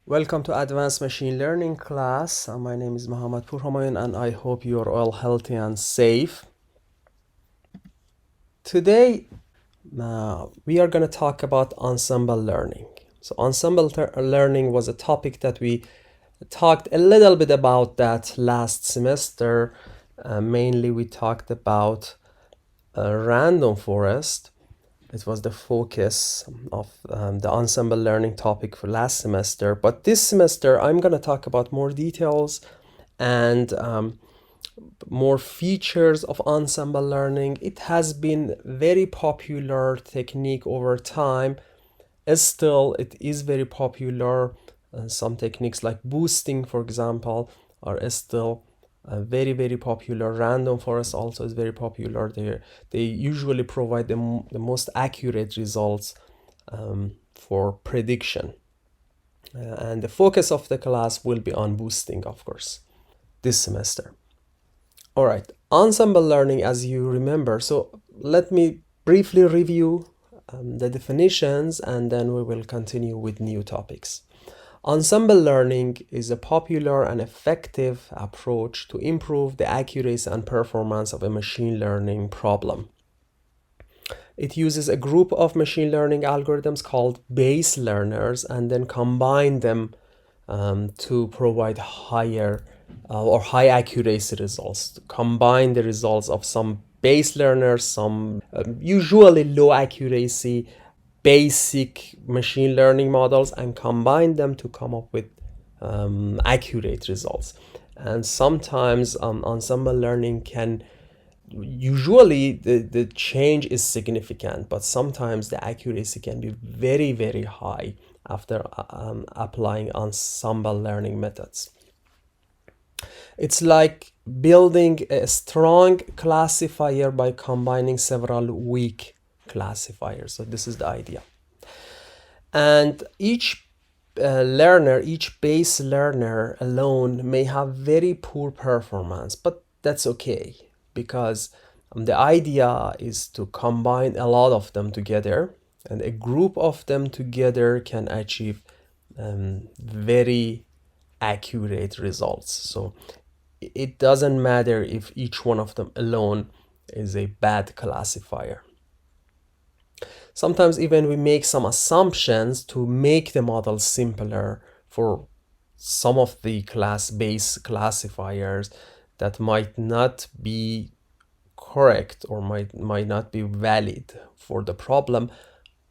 Welcome to Advanced Machine Learning class. My name is Mohammad Purhomayun and I hope you are all healthy and safe. Today, we are going to talk about ensemble learning. So ensemble learning was a topic that we talked a little bit about that last semester. Mainly we talked about random forest. It was the focus of the ensemble learning topic for last semester. But this semester, I'm going to talk about more details and more features of ensemble learning. It has been very popular technique over time. Still, it is very popular. Some techniques like boosting, for example, are still very popular. Random forest also is very popular. They usually provide the most accurate results for prediction. And the focus of the class will be on boosting, of course, this semester. All right, ensemble learning, as you remember. So let me briefly review the definitions and then we will continue with new topics. Ensemble learning is a popular and effective approach to improve the accuracy and performance of a machine learning problem. It uses a group of machine learning algorithms called base learners and then combine them to provide higher or high accuracy results. Combine the results of some base learners, some usually low accuracy basic machine learning models, and combine them to come up with accurate results. And sometimes ensemble learning can, usually the change is significant, but sometimes the accuracy can be very high after applying ensemble learning methods. It's like building a strong classifier by combining several weak classifiers. So this is the idea. And each each base learner alone may have very poor performance, but that's okay because the idea is to combine a lot of them together, and a group of them together can achieve very accurate results. So it doesn't matter if each one of them alone is a bad classifier. Sometimes even we make some assumptions to make the model simpler for some of the base classifiers that might not be correct or might not be valid for the problem,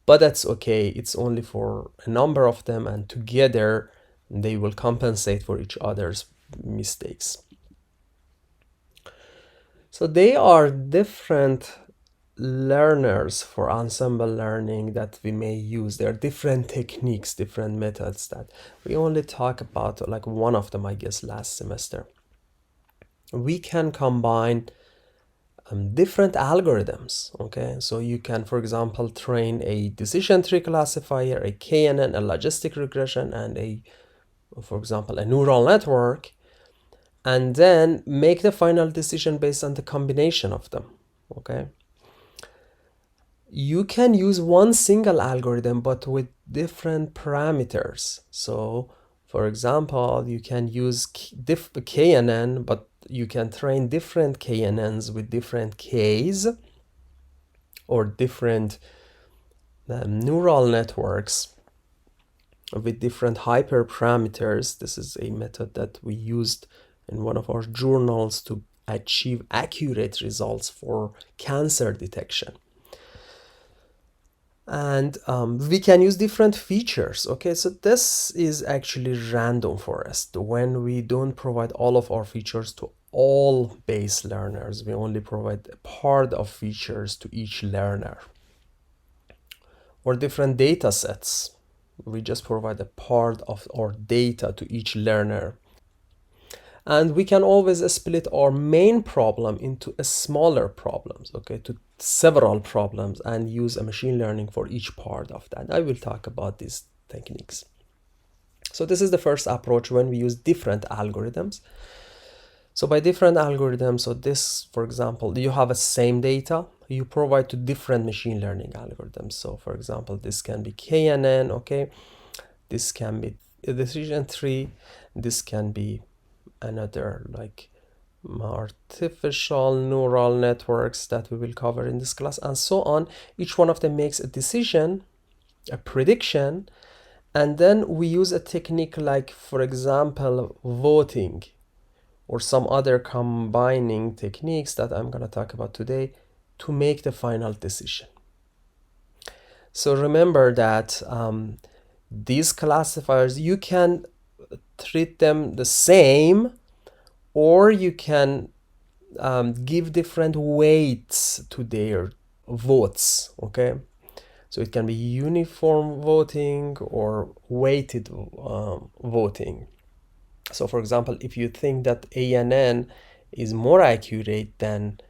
but that's okay. It's only for a number of them, and together they will compensate for each other's mistakes. So they are different learners for ensemble learning that we may use. There are different techniques, different methods that we only talk about, like one of them, I guess, last semester. We can combine different algorithms, okay? So you can, for example, train a decision tree classifier, a KNN, a logistic regression, and for example, a neural network, and then make the final decision based on the combination of them, okay? You can use one single algorithm but with different parameters. So for example, you can use KNN, but you can train different KNNs with different Ks, or different neural networks with different hyperparameters. This is a method that we used in one of our journals to achieve accurate results for cancer detection. And we can use different features. Okay, so this is actually random forest. When we don't provide all of our features to all base learners, we only provide a part of features to each learner. Or different data sets, we just provide a part of our data to each learner. And we can always split our main problem into smaller problems, okay, to several problems, and use a machine learning for each part of that. I will talk about these techniques. So this is the first approach, when we use different algorithms. So by different algorithms, so this, for example, you have a same data, you provide to different machine learning algorithms. So for example, this can be KNN, okay, this can be decision tree. This can be another like artificial neural networks that we will cover in this class, and so on. Each one of them makes a decision, a prediction, and then we use a technique like, for example, voting or some other combining techniques that I'm going to talk about today to make the final decision. So remember that these classifiers, you can treat them the same, or you can give different weights to their votes, okay? So it can be uniform voting or weighted voting. So for example, if you think that ANN is more accurate than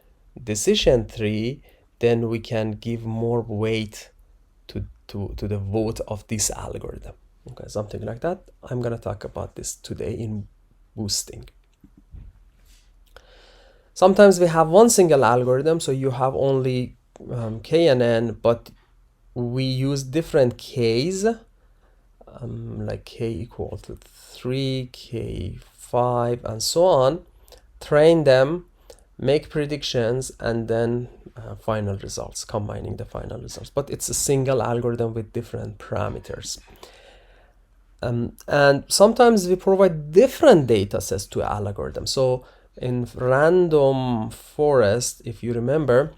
decision tree, then we can give more weight to the vote of this algorithm. Okay, something like that. I'm going to talk about this today in boosting. Sometimes we have one single algorithm, so you have only K and N, but we use different Ks, like K equal to 3, K 5, and so on, train them, make predictions, and then final results, combining the final results. But it's a single algorithm with different parameters. And sometimes we provide different data sets to algorithms. So in random forest, if you remember,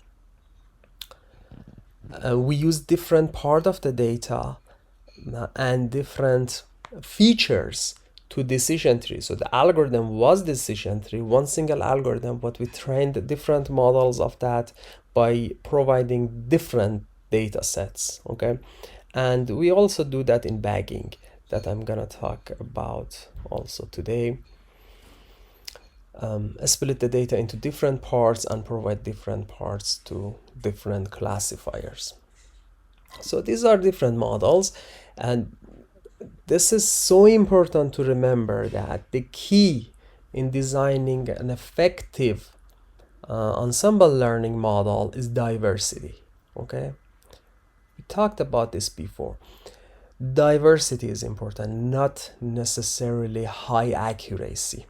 we use different part of the data and different features to decision tree. So the algorithm was decision tree, one single algorithm, but we trained different models of that by providing different data sets, okay? And we also do that in bagging, that I'm gonna talk about also today. Split the data into different parts and provide different parts to different classifiers. So these are different models, and this is so important to remember that the key in designing an effective ensemble learning model is diversity, okay? We talked about this before. Diversity is important, not necessarily high accuracy.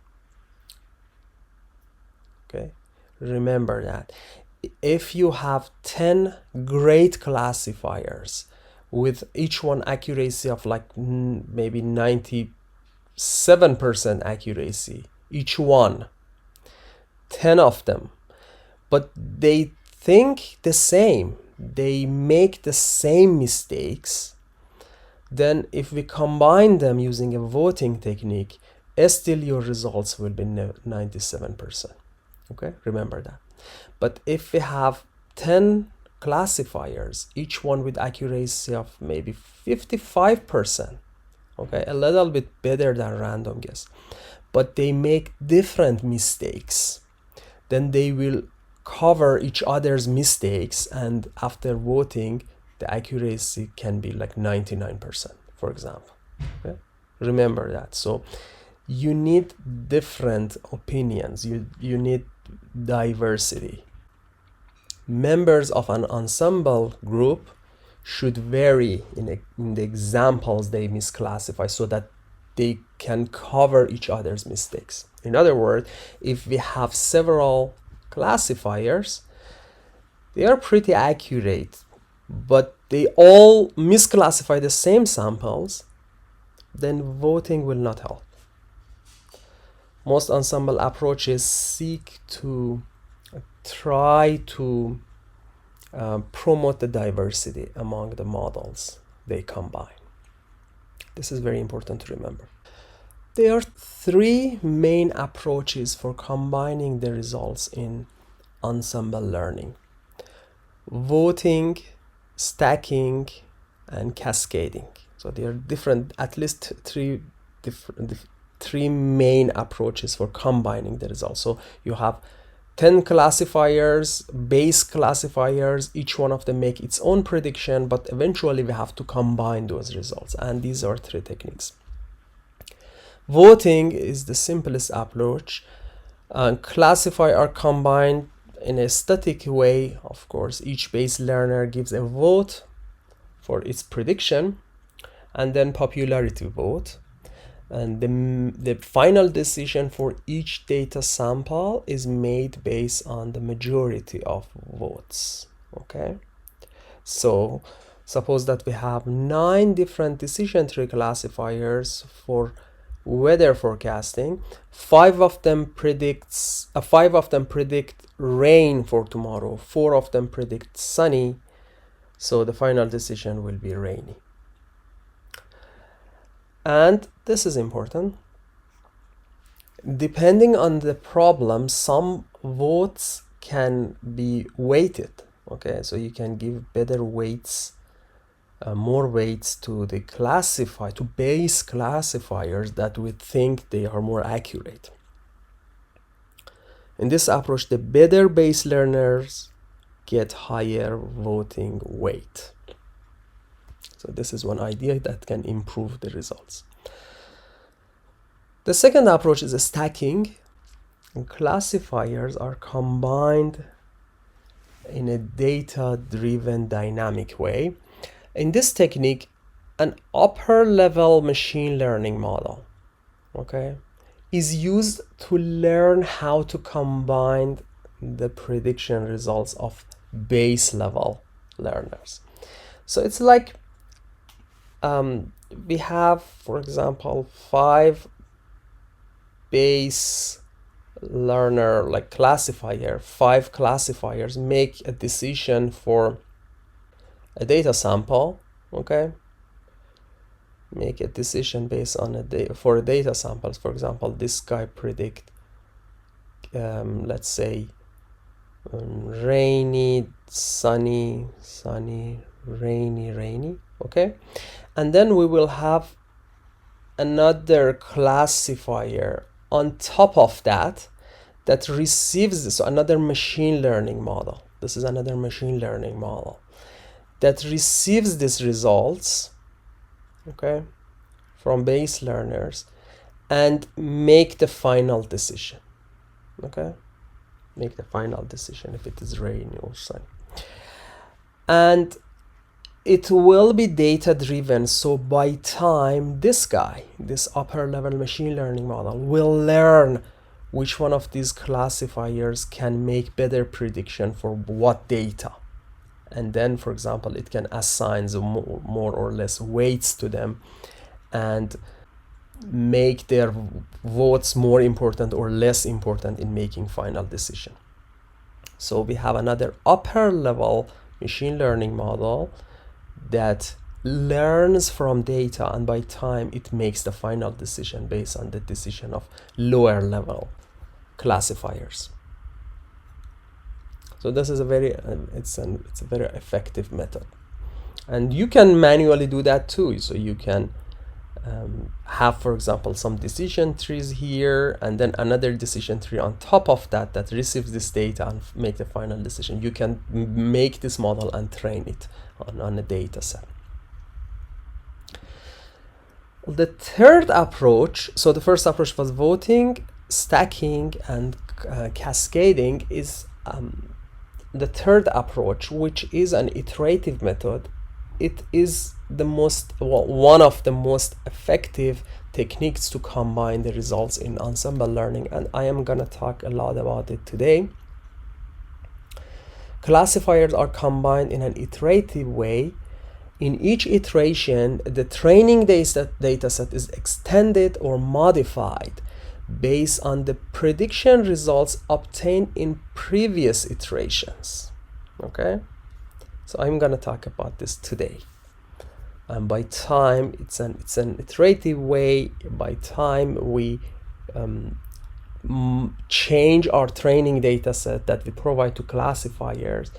Okay, remember that. If you have 10 great classifiers with each one accuracy of like maybe 97% accuracy, each one, 10 of them, but they think the same, they make the same mistakes, then if we combine them using a voting technique, still your results will be 97%. Okay, remember that. But if we have 10 classifiers, each one with accuracy of maybe 55%, okay, a little bit better than random guess, but they make different mistakes, then they will cover each other's mistakes, and after voting, the accuracy can be like 99%, for example. Okay? Remember that. So you need different opinions, you need diversity. Members of an ensemble group should vary in the examples they misclassify so that they can cover each other's mistakes. In other words, if we have several classifiers, they are pretty accurate, but they all misclassify the same samples, then voting will not help. Most ensemble approaches seek to try to promote the diversity among the models they combine. This is very important to remember. There are three main approaches for combining the results in ensemble learning: voting, stacking, and cascading. So there are different, at least three main approaches for combining the results. So you have 10 classifiers, base classifiers, each one of them make its own prediction, but eventually we have to combine those results, and these are three techniques. Voting is the simplest approach. Classifiers are combined in a static way. Of course, each base learner gives a vote for its prediction, and then popularity vote. and the final decision for each data sample is made based on the majority of votes. Okay, so suppose that we have 9 different decision tree classifiers for weather forecasting. 5 of them predict rain for tomorrow, 4 of them predict sunny, so the final decision will be rainy. And this is important. Depending on the problem, some votes can be weighted. Okay, so you can give better weights, more weights to the base classifiers that we think they are more accurate. In this approach, the better base learners get higher voting weight. So this is one idea that can improve the results. The second approach is stacking. Classifiers are combined in a data-driven dynamic way. In this technique, an upper-level machine learning model, okay, is used to learn how to combine the prediction results of base-level learners. So it's like we have, for example, 5 base learner, like classifier, 5 classifiers make a decision for a data sample. Okay, make a decision based on for data samples. For example, this guy predict let's say rainy, sunny, rainy. Okay, and then we will have another classifier on top of that receives this. So another machine learning model. This is another machine learning model that receives these results, okay, from base learners and make the final decision. Okay, make the final decision if it is rainy or sunny. And it will be data driven, so by time this upper level machine learning model will learn which one of these classifiers can make better prediction for what data, and then, for example, it can assign more or less weights to them and make their votes more important or less important in making final decision. So we have another upper level machine learning model that learns from data, and by time it makes the final decision based on the decision of lower level classifiers. So this is a very it's a very effective method, and you can manually do that too. So you can have, for example, some decision trees here and then another decision tree on top of that receives this data and make the final decision. You can make this model and train it on a data set. The third approach, so the first approach was voting, stacking, and cascading, is the third approach, which is an iterative method. It is one of the most effective techniques to combine the results in ensemble learning, and I am gonna talk a lot about it today. Classifiers are combined in an iterative way. In each iteration, the training data set is extended or modified based on the prediction results obtained in previous iterations. Okay, so I'm gonna talk about this today. And by time, it's an iterative way. By time we change our training data set that we provide to classifiers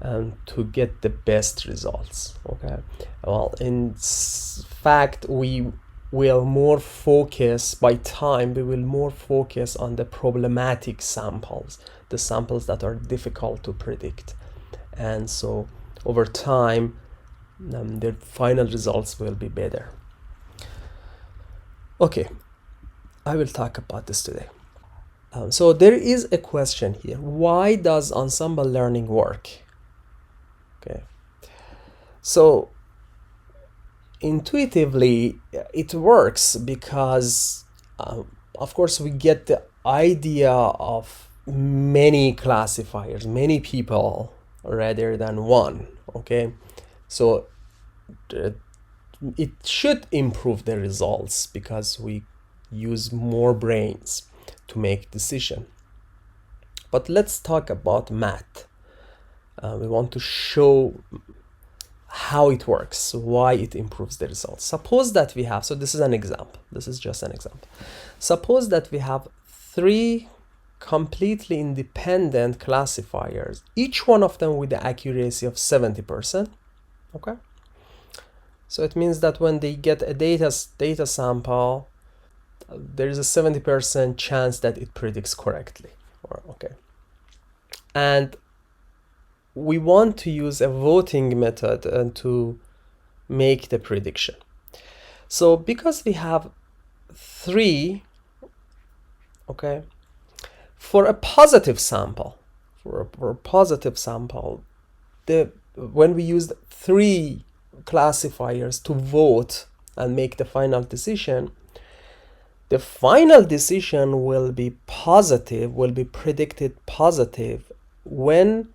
to get the best results. Okay, well, in fact, we will more focus, by time we will more focus on the problematic samples, the samples that are difficult to predict, and so over time the final results will be better. Okay, I will talk about this today. So there is a question here: why does ensemble learning work? Okay, so intuitively it works because of course we get the idea of many classifiers, many people rather than one. Okay, so it should improve the results because we use more brains to make decision. But let's talk about math. We want to show how it works, why it improves the results. Suppose that we have, so this is an example, this is just an example. Suppose that we have 3 completely independent classifiers, each one of them with the accuracy of 70%. Okay, so it means that when they get a data sample, there is a 70% chance that it predicts correctly. Okay, and we want to use a voting method to make the prediction. So because we have 3, okay, for a positive sample, when we use 3 classifiers to vote and make the final decision, the final decision will be positive, will be predicted positive when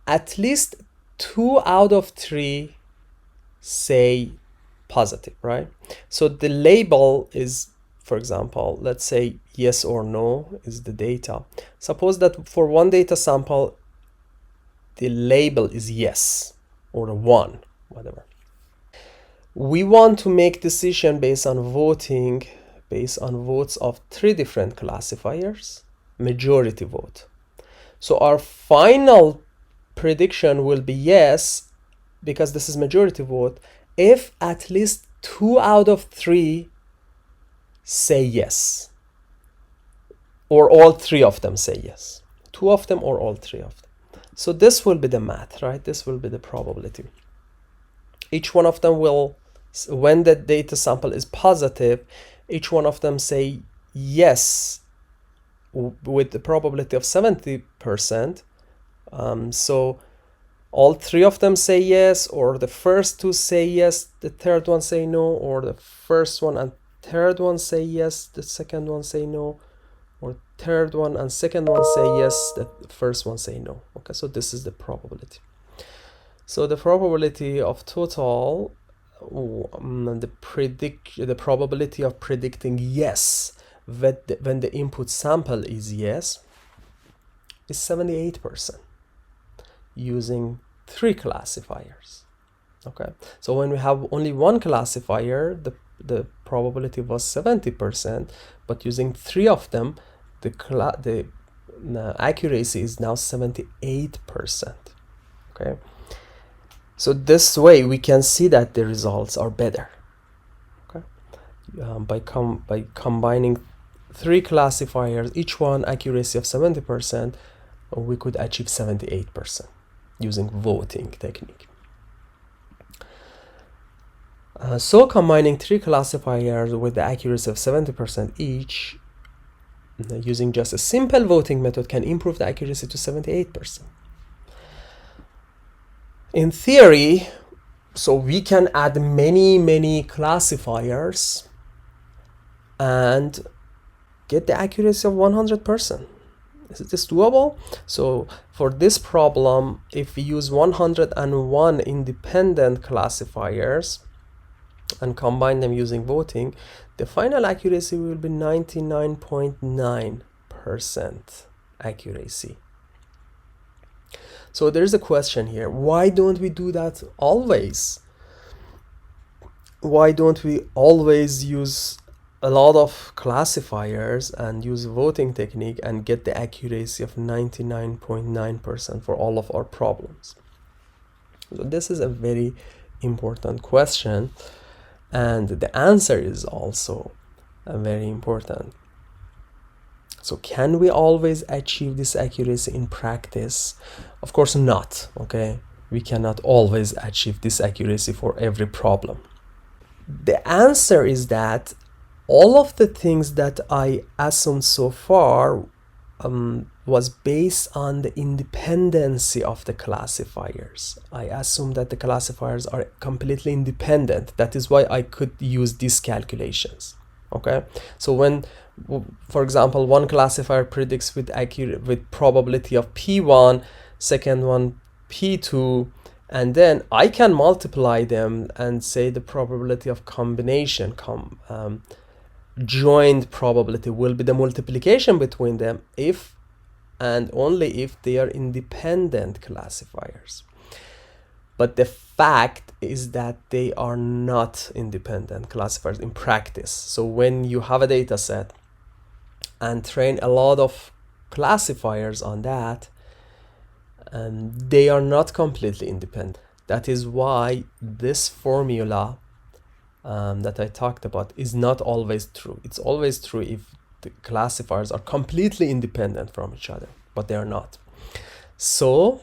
at least 2 out of 3 say positive, right? So the label is, for example, let's say yes or no is the data. Suppose that for one data sample, the label is yes or 1, whatever. We want to make decision based on voting, based on votes of 3 different classifiers, majority vote. So our final prediction will be yes, because this is majority vote, if at least 2 out of 3 say yes, or all 3 of them say yes, 2 of them or all 3 of them. So this will be the math, right? This will be the probability. Each one of them will, when the data sample is positive, each one of them say yes with the probability of 70%. So all 3 of them say yes, or the first 2 say yes, the third one say no, or the first one and third one say yes, the second one say no, or third one and second one say yes, the first one say no. Okay, so this is the probability. So the probability of total, the probability of predicting yes when the input sample is yes is 78%. Using 3 classifiers. Okay, so when we have only 1 classifier, the probability was 70%, but using 3 of them, the accuracy is now 78%. Okay, so this way we can see that the results are better. Okay, by combining 3 classifiers, each one accuracy of 70%, we could achieve 78%. Using voting technique. So combining 3 classifiers with the accuracy of 70% each, using just a simple voting method, can improve the accuracy to 78%. In theory, so we can add many classifiers and get the accuracy of 100%. Is this doable? So for this problem, if we use 101 independent classifiers and combine them using voting, the final accuracy will be 99.9% accuracy. So there's a question here. Why don't we do that always? Why don't we always use a lot of classifiers and use voting technique and get the accuracy of 99.9% for all of our problems? So this is a very important question, and the answer is also very important. So can we always achieve this accuracy in practice? Of course not, okay? We cannot always achieve this accuracy for every problem. The answer is that all of the things that I assumed so far was based on the independency of the classifiers. I assume that the classifiers are completely independent. That is why I could use these calculations. Okay, so when, for example, one classifier predicts with probability of p1, second one p2, and then I can multiply them and say the probability of combination joint probability will be the multiplication between them if and only if they are independent classifiers. But the fact is that they are not independent classifiers in practice. So when you have a data set and train a lot of classifiers on that, they are not completely independent. That is why this formula that I talked about is not always true. It's always true if the classifiers are completely independent from each other, but they are not. So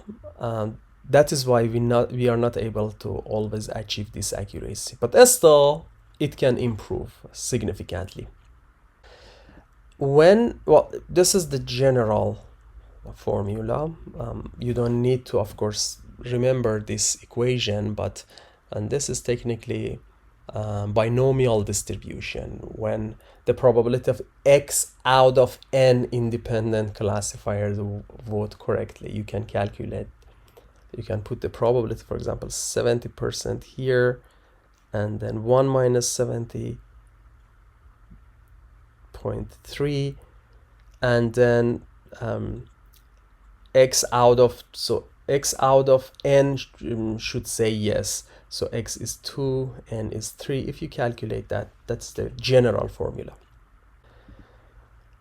that is why we are not able to always achieve this accuracy, but still it can improve significantly. This is the general formula. You don't need to, of course, remember this equation, and this is technically binomial distribution. When the probability of x out of n independent classifiers vote correctly, you can calculate, you can put the probability, for example, 70% here, and then 1 minus 70.3, and then x out of n should say yes. So x is 2, n is 3. If you calculate that, that's the general formula.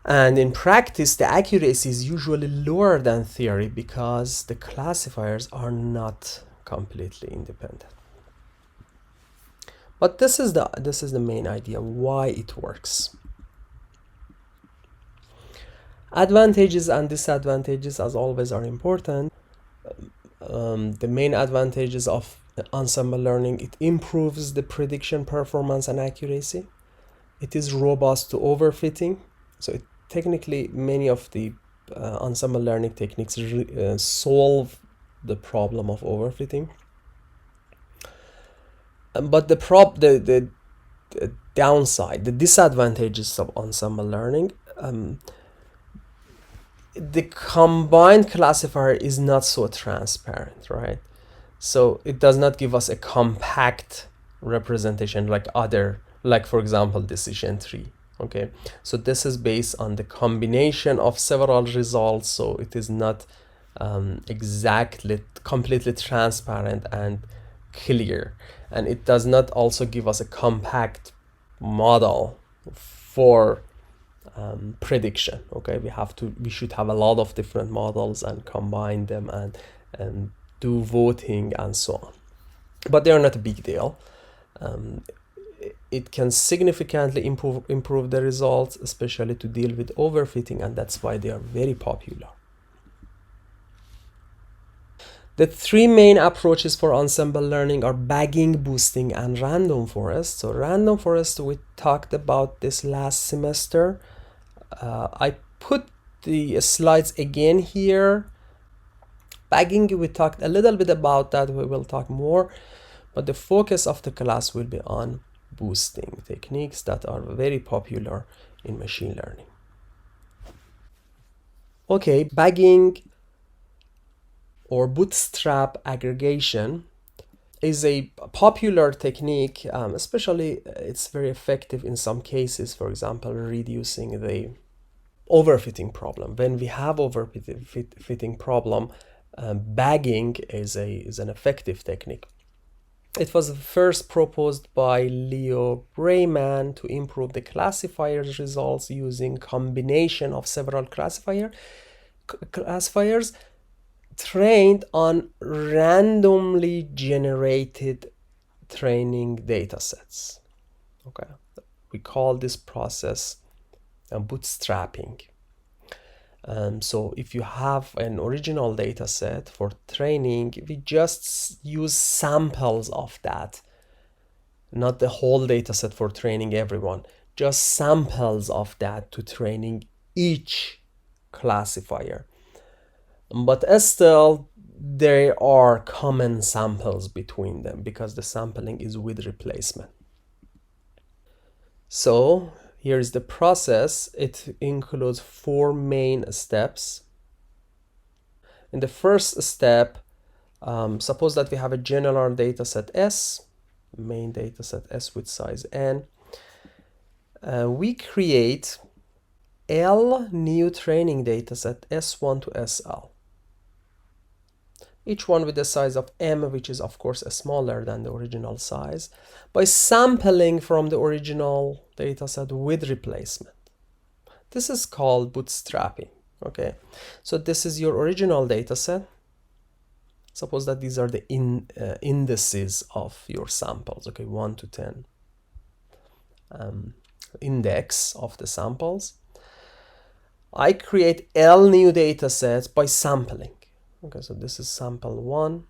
And in practice, the accuracy is usually lower than theory because the classifiers are not completely independent. But this is the main idea why it works. Advantages and disadvantages, as always, are important. The main advantages of ensemble learning: it improves the prediction performance and accuracy. It is robust to overfitting. So technically, many of the ensemble learning techniques solve the problem of overfitting. But the downside, the disadvantages of ensemble learning, the combined classifier is not so transparent, right? So it does not give us a compact representation like for example, decision tree. Okay, so this is based on the combination of several results, so it is not exactly completely transparent and clear, and it does not also give us a compact model for prediction. Okay, we should have a lot of different models and combine them and do voting and so on, but they are not a big deal. It can significantly improve the results, especially to deal with overfitting, and that's why they are very popular. The three main approaches for ensemble learning are bagging, boosting, and random forest. So random forest, we talked about this last semester. I put the slides again here. Bagging, we talked a little bit about that. We will talk more, but the focus of the class will be on boosting techniques that are very popular in machine learning. Okay, bagging or bootstrap aggregation is a popular technique, especially it's very effective in some cases, for example, reducing the overfitting problem. When we have overfitting problem, bagging is an effective technique. It was first proposed by Leo Brayman to improve the classifier's results using combination of several classifiers trained on randomly generated training data sets. Okay, we call this process bootstrapping. So if you have an original data set for training, we just use samples of that, not the whole data set for training everyone, just samples of that to training each classifier. But still, there are common samples between them because the sampling is with replacement. So here's the process. It includes 4 main steps. In the first step, suppose that we have a general dataset S, main dataset S with size n. We create L new training dataset S1 to SL. Each one with the size of M, which is of course smaller than the original size, by sampling from the original dataset with replacement. This is called bootstrapping. Okay, so this is your original dataset. Suppose that these are the indices of your samples. Okay, 1 to 10 index of the samples. I create L new datasets by sampling. Okay, so this is sample 1.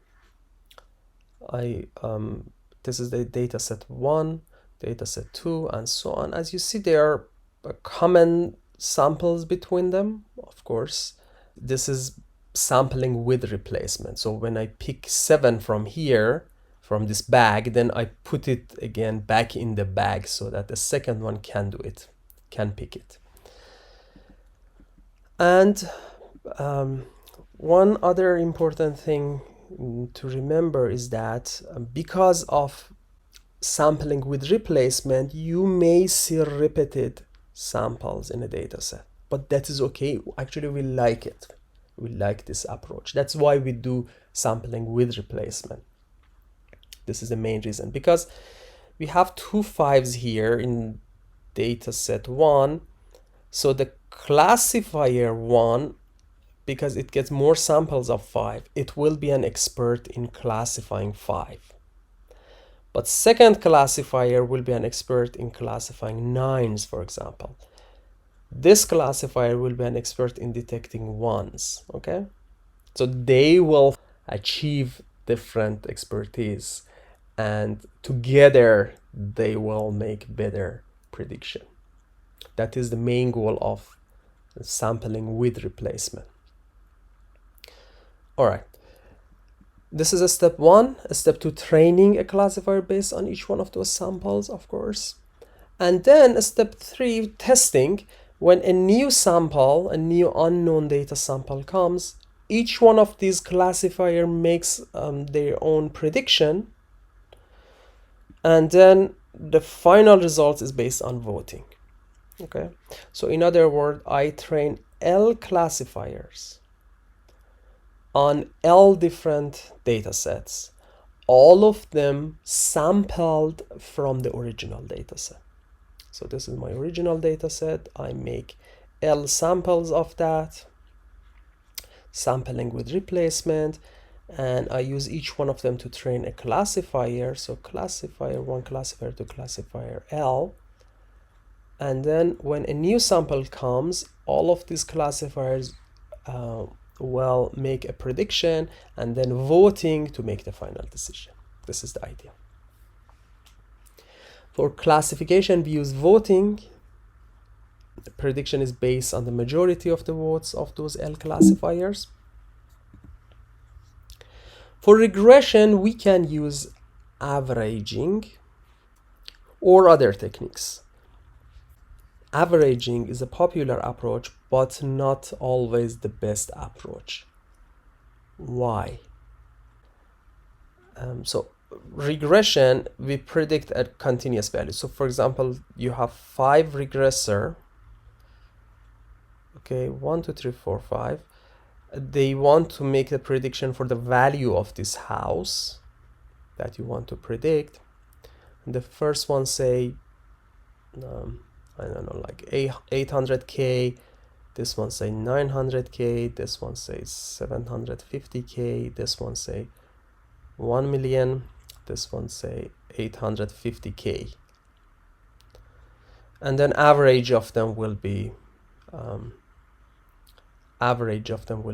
This is the dataset 1, dataset 2, and so on. As you see, there are common samples between them, of course. This is sampling with replacement. So when I pick 7 from here, from this bag, then I put it again back in the bag so that the second one can do it, can pick it. And one other important thing to remember is that because of sampling with replacement, you may see repeated samples in a dataset, but that is okay. Actually, we like it. We like this approach. That's why we do sampling with replacement. This is the main reason, because we have 2 5s here in dataset 1. So the classifier 1, because it gets more samples of 5, it will be an expert in classifying 5. But second classifier will be an expert in classifying 9s, for example. This classifier will be an expert in detecting 1s, okay? So they will achieve different expertise, and together they will make better prediction. That is the main goal of sampling with replacement. All right. This is a step 1. A step 2, training a classifier based on each one of those samples, of course. And then a step 3, testing. When a new sample, a new unknown data sample comes, each one of these classifier makes their own prediction. And then the final result is based on voting. Okay. So in other words, I train L classifiers on L different data sets, all of them sampled from the original data set. So this is my original data set. I make L samples of that, sampling with replacement, and I use each one of them to train a classifier. So classifier 1, classifier 2, classifier L. And then when a new sample comes, all of these classifiers will make a prediction, and then voting to make the final decision. This is the idea. For classification, we use voting. The prediction is based on the majority of the votes of those L classifiers. For regression, we can use averaging or other techniques. Averaging is a popular approach, but not always the best approach. Why? So regression, we predict a continuous value. So for example, you have 5 regressor. Okay, 1, 2, 3, 4, 5. They want to make a prediction for the value of this house that you want to predict. And the first one say, I don't know, like 800K. This one say 900K. This one says 750K. This one say 1 million. This one say 850K. And then average of them will be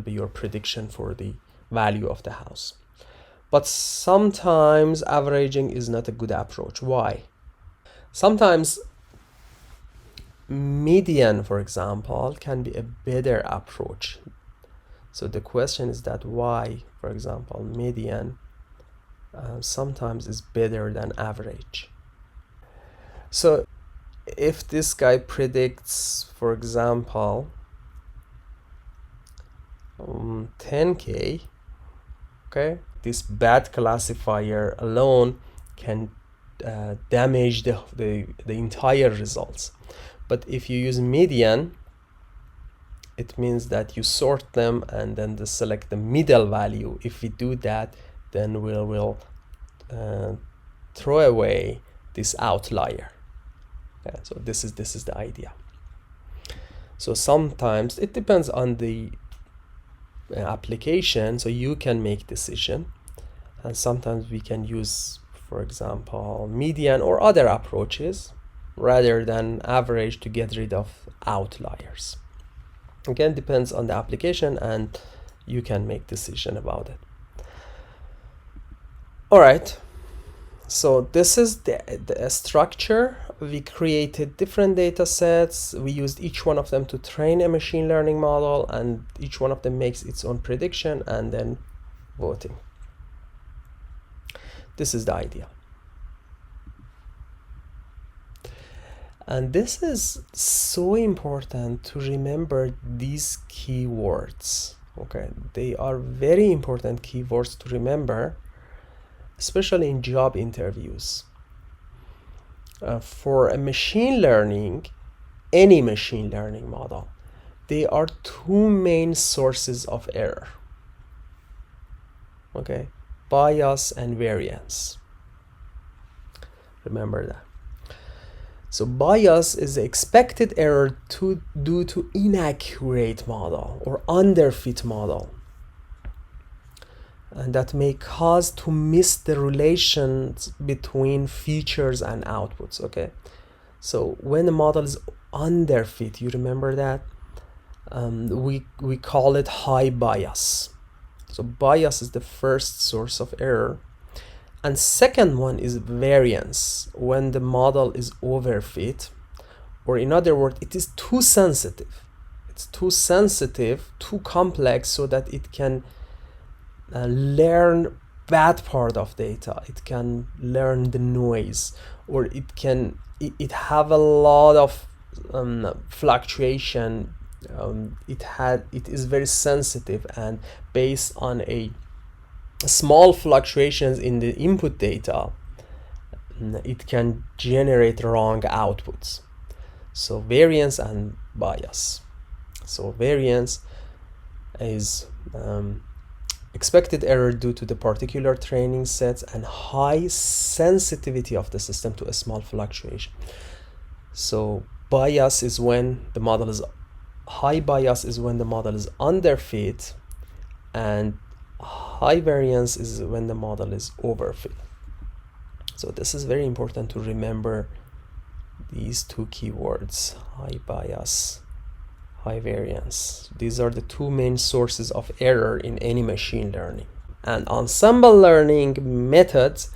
your prediction for the value of the house. But sometimes averaging is not a good approach. Why? Sometimes median, for example, can be a better approach. So the question is that why, for example, median sometimes is better than average. So if this guy predicts, for example, 10K, okay, this bad classifier alone can damage the entire results. But if you use median, it means that you sort them and then select the middle value. If we do that, then we'll throw away this outlier. Okay, so this is the idea. So sometimes it depends on the application, so you can make decision, and sometimes we can use, for example, median or other approaches rather than average to get rid of outliers. Again, depends on the application and you can make decision about it. All right, so this is the structure. We created different data sets. We used each one of them to train a machine learning model, and each one of them makes its own prediction and then voting. This is the idea. And this is so important to remember these keywords. Okay, they are very important keywords to remember, especially in job interviews. For a machine learning, any machine learning model, there are two main sources of error. Okay, bias and variance. Remember that. So bias is the expected error due to inaccurate model or underfit model, and that may cause to miss the relations between features and outputs. Okay, so when the model is underfit, you remember that we call it high bias. So bias is the first source of error. And second one is variance, when the model is overfit, or in other words, it is too sensitive. It's too sensitive, too complex, so that it can learn bad part of data. It can learn the noise, or it have a lot of fluctuation. It is very sensitive, and based on a small fluctuations in the input data, it can generate wrong outputs. So variance and bias. So variance is expected error due to the particular training sets and high sensitivity of the system to a small fluctuation. So bias is when the model is high bias is when the model is underfit, and high variance is when the model is overfit. So this is very important to remember these two keywords: high bias, high variance. These are the two main sources of error in any machine learning. And ensemble learning methods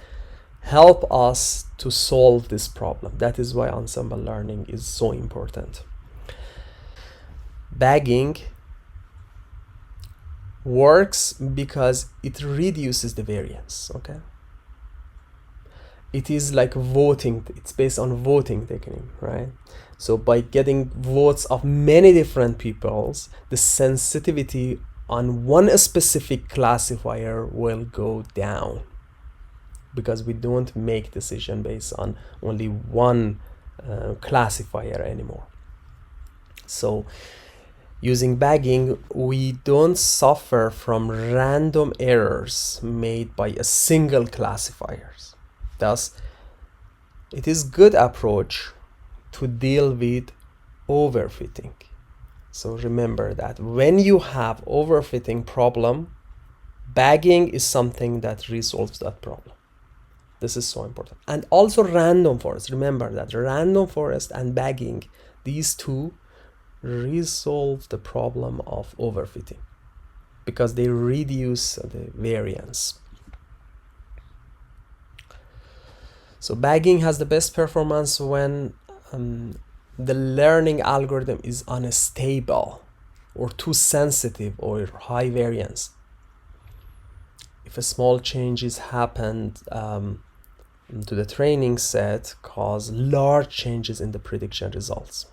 help us to solve this problem. That is why ensemble learning is so important. Bagging works because it reduces the variance. Okay, it is like voting. It's based on voting technique, right? So by getting votes of many different peoples, the sensitivity on one specific classifier will go down, because we don't make decision based on only one classifier anymore. So using bagging, we don't suffer from random errors made by a single classifiers. Thus, it is good approach to deal with overfitting. So remember that when you have overfitting problem, bagging is something that resolves that problem. This is so important. And also random forest. Remember that random forest and bagging, these two resolve the problem of overfitting because they reduce the variance. So bagging has the best performance when the learning algorithm is unstable or too sensitive or high variance. If a small changes happened to the training set, cause large changes in the prediction results.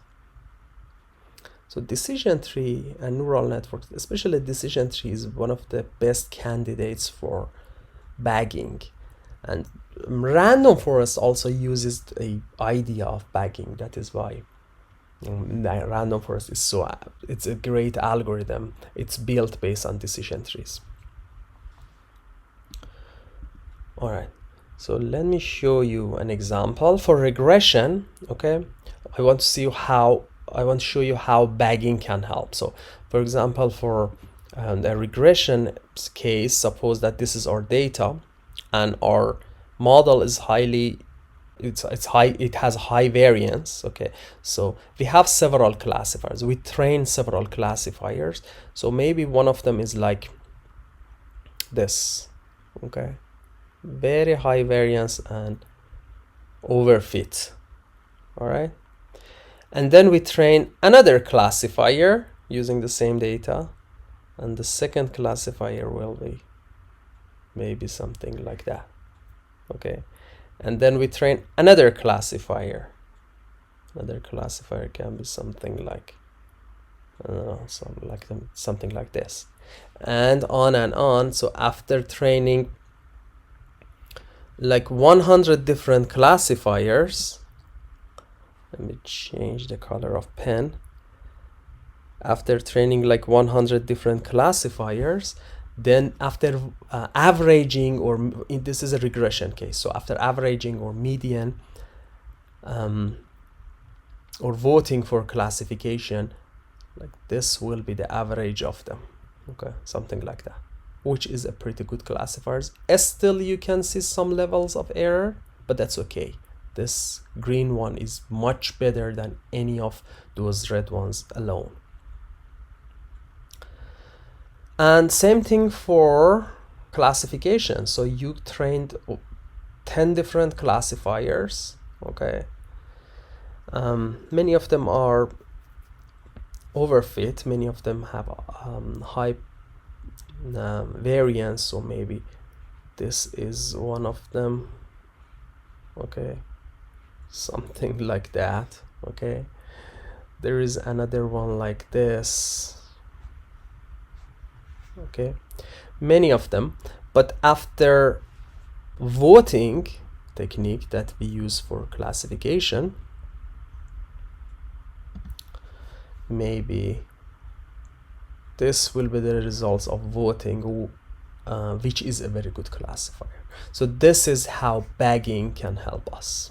So decision tree and neural networks, especially decision tree, is one of the best candidates for bagging. And random forest also uses a idea of bagging. That is why random forest is it's a great algorithm. It's built based on decision trees. All right, so let me show you an example for regression. Okay, I want to show you how bagging can help. So for example, for a regression case, suppose that this is our data and our model is it has high variance. Okay, so we have several classifiers, we train several classifiers. So maybe one of them is like this. Okay, very high variance and overfit. All right, and then we train another classifier using the same data, and the second classifier will be maybe something like that. Okay, and then we train another classifier. Another classifier can be something like something like this, and on and on. So after training like 100 different classifiers, let me change the color of pen. After training like 100 different classifiers, then after averaging, or this is a regression case, so after averaging or median or voting for classification, like this will be the average of them. Okay, something like that, which is a pretty good classifiers. Still you can see some levels of error, but that's okay. This green one is much better than any of those red ones alone. And same thing for classification. So you trained 10 different classifiers. Okay, many of them are overfit, many of them have high variance, so maybe this is one of them. Okay, something like that. Okay, there is another one like this. Okay, many of them. But after voting technique that we use for classification, maybe this will be the results of voting, which is a very good classifier. So this is how bagging can help us.